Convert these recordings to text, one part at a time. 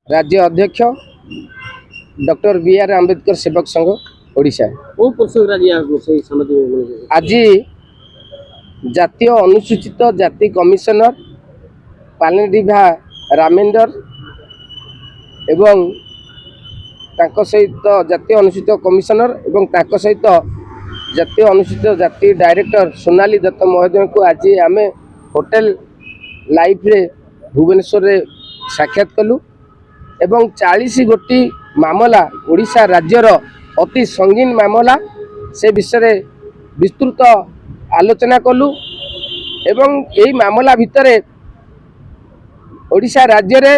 राज्य अध्यक्ष doctor B R. Ambedkar Sevak Sangh Odisha. आज जातीय अनुसूचित जाति कमिशनर पालनडिभा रामेंदर एवं तांको सहित जातीय अनुसूचित कमिशनर एवं तांको सहित जातीय अनुसूचित जाति डायरेक्टर सोनाली दत्त महोदय को आज आम होटेल लाइफ रे भुवनेश्वर रे साक्षात कलु एवं 40 गोटी मामला ओडिशा राज्यर अति संगीन मामला से विषय विस्तृत आलोचना कलु एवं यही मामला भितर ओडिशा राज्य रे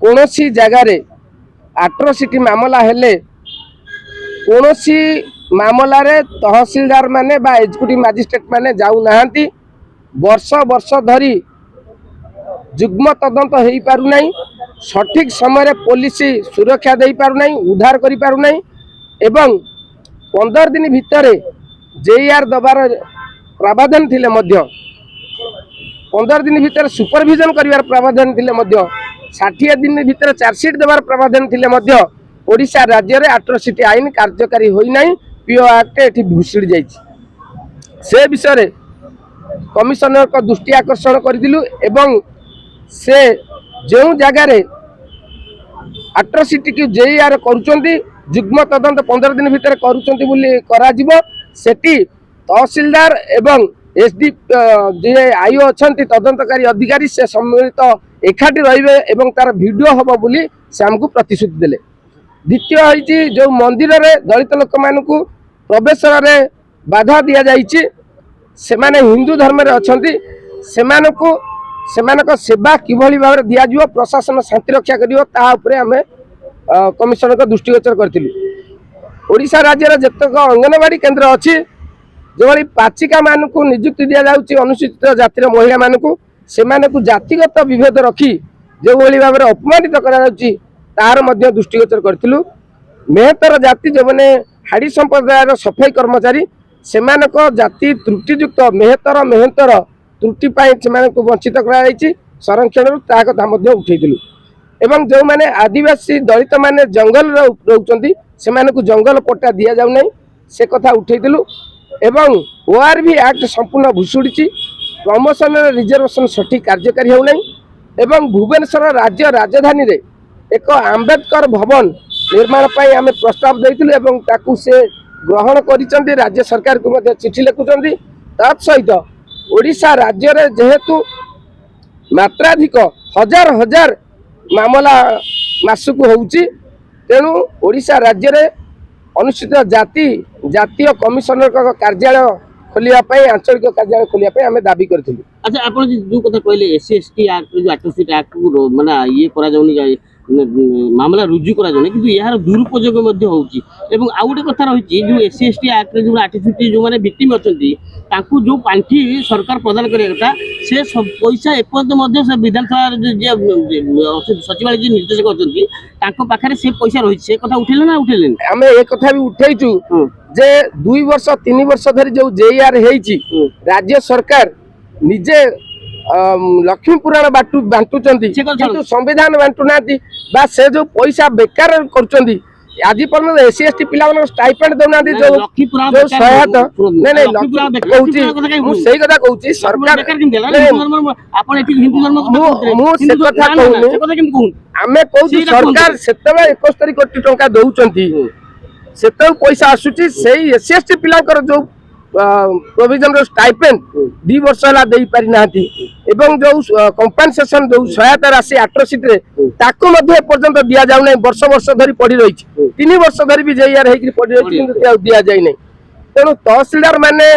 कोनोसी जगार एट्रोसिटी मामला हेले कोनोसी मामला रे तहसीलदार माने बा एग्जीक्यूटिव मजिस्ट्रेट माने जाऊ नाहांती वर्ष वर्ष धरी जुग्म तदंत हो पारु नहीं सठिक समय पुलिस सुरक्षा दे पारु नहीं उद्धार करि पारु नहीं एवं 15 दिन भितर जेआर दबार प्रावधान थिले मध्य 15 दिन भितर सुपरविजन करिवार प्रावधान थिले मध्य 60 दिन भितर चार्जशीट देवार प्रावधान थिले मध्य ओडिशा राज्य रे एट्रोसिटी आईन कार्यकारी होई नहीं पीओ एक्ट एठी भूषिड़ जाइछि से विषय कमिशनर को दृष्टि आकर्षण करदिलु एवं से जो जगार एट्रोसिटी की जेआर करुचंती जुग्म तदंत 15 दिन भितर करुचंती बोली कराजिबो सेठी तहसीलदार एवं एसडी जे आईओ अछंती तदंतकारी अधिकारी से सम्मिलित एकाठी रहिबे एवं तार वीडियो हबो बोली से हमकु प्रतिश्रुति देले। द्वितीय होइछि जो मंदिर रे दलित लोक मानकु प्रवेश रे बाधा दिया जाइछि से माने हिंदू धर्म रे अछंती सेमानकु सेमानक सेवा किभली भाव में दिया जिवो प्रशासन शांति रक्षा करिवो ता उपरे हमें कमिशनर को दृष्टिगोचर करथिलु। ओडिशा राज्य रे जतक अंगनवाड़ी केंद्र अछि जो भली पाचिका मानकु नियुक्ति दिया जाउछि अनुसूचित जातिर महिला मानकु सेमानकु जातिगत विभेद रखी जो भली भाव में अपमानित करा जाउछि तार मध्य दृष्टिगोचर करथिलु। मेहतर जाति जो माने हाड़ी संप्रदाय रो सफाई कर्मचारी सेमानक जाति त्रुटियुक्त मेहतर त्रुटि को वंचित कर संरक्षण कथा उठेलु एवं जो माने आदिवासी दलित माने जंगल रोचंती से जंगल पट्टा दि जाऊ नहीं से कथा उठेलु एवं ओआरबी एक्ट संपूर्ण भुशुड़ी प्रमोशन रिजर्वेशन सठिक कार्यकारी हो नहीं एवं भुवनेश्वर राज्य राजधानी रे एक आंबेडकर भवन निर्माण पर आम प्रस्ताव देइथिलु एवं ताकू से ग्रहण करिसंती राज्य सरकार को मध्य चिठी लिखुचंती तत्सहित ओडिशा राज्य रे जेहेतु मात्राधिक हजार हजार मामला मासकु होउची तेणु ओडिशा राज्य रे अनुसूचित जाति जातीय कमिशनर का कार्यालय खोलिया पई आंचलिक कार्यालय खोलिया पई हमें दाबी करथिलु। अच्छा आपण जो कथा कहले एससी एसटी एक्ट जो एट्रोसिटी एक्ट को माने ये करा जाउनी मामला रुजु करा जाउनी किंतु यार दुरुपयोग मध्ये होउची एवं आ गोटे कथा रहिची जो एससी एसटी एक्ट जो एट्रोसिटी जो माने विक्टिम अछंती ताकू जो पांठी सरकार प्रदान करे कथा से सब पैसा एपर्यंत मध्ये से विधानसभा जे सचिवालय जे निर्देशक अछंती ताको पाखरे से पैसा रहि से कथा उठेले ना उठेले हमें एक कथा भी उठैचु जे 2 वर्ष 3 वर्ष धरि जो जेआर हेची राज्य सरकार निजे लक्ष्मी पुराण बांटुचंती किंतु संविधान बांटू नाती बा से जो पैसा बेकार करचंती आज पर्यंत एससी एसटी पिला स्टाइपेंड दउना जो सहायता नहीं नहीं कहूची मु सही कथा कहूची सरकार आपण एठी हिंदू धर्म मु से कथा कहूनी आमे कहूची सरकार सेतबे 71 कोटी टंका दउचंती सेतबे पैसा आसुची सेही एससी एसटी पिला जो प्रोविजन स्टाइपेंड 2 वर्ष हला देई पारि नाहती एवं जो कंपनसेशन जो सहायता राशि एट्रोसिटी रे ताको मध्ये पर्यंत दिया जाउ नै वर्ष वर्ष धरि पड़ी रही 3 वर्ष धरि भी जेआर हेकि पड़ी रही किंतु दिया जाय नै तेणु तहसीलदार माने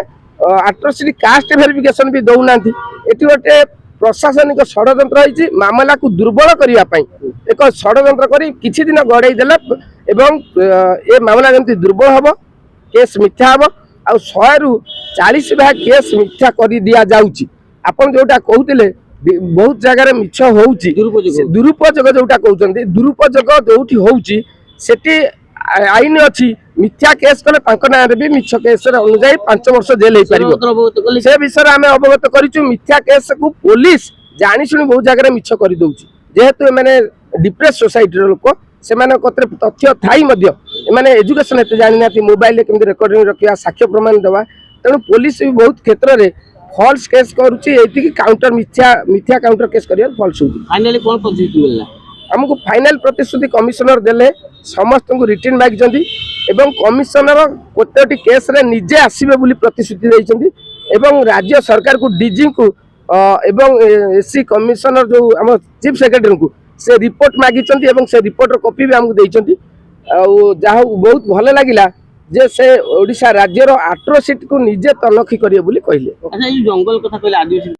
एट्रोसिटी कास्ट वेरिफिकेशन भी दउ नांती एठी गोटे प्रशासनिक षडयंत्र रही मामला को दुर्बल करिया पई एक षडयंत्र करी किछि दिन गड़ाई देला एवं ए मामला जंती दुर्बल हबो केस मिथ्या हबो आ 100 रु 40 भाग केस मिथ्या करी दिया जाउची आपण जोटा कहउतिले बहुत जगह मिछ होउची दुरुपयोग जोटा कहउचंती दुरुपयोग जोठी होउची सेठी आईन अछि मिथ्या केस कले तांको ना रे भी मिछ केस रे अनुसार 5 वर्ष जेल हे परिबो से विषय हमें अवगत करिचु मिथ्या केस को पुलिस जानि सुनि बहुत जगह मिछ करी दउची जेहेतु माने डिप्रेस सोसाइटी लोक से तथ्य थाई एमाने एजुकेशन एत जानी ना मोबाइल केमती रेकर्डिंग रखा साक्ष्य प्रमाण देवा तेणु पुलिस भी बहुत क्षेत्र में फॉल्स केस करुच्ची काउंटर मिथ्या मिथ्या काउंटर केस कर फॉल्स हो फाइनली कौन प्रतिश्रुति मिलला आमको फाइनल प्रतिश्रुति कमिशनर देले समस्त को रिटर्न मागिचंदी एवं कमिशनर प्रत्येकटी केस रे निजे आसीबे बोली प्रतिश्रुति दैचंदी एवं राज्य सरकार को डीजी को एवं एससी कमिशनर जो आम चीफ सेक्रेटरी को से रिपोर्ट मागिचंदी एवं से रिपोर्टर कॉपी भी हमको दैचंदी जहाँ बहुत भल लगिला जे से ओडिशा राज्यर एट्रोसिटी को निजे तनखी करिए बोली कहले। अच्छा ये जंगल कथा कहले आदिवासी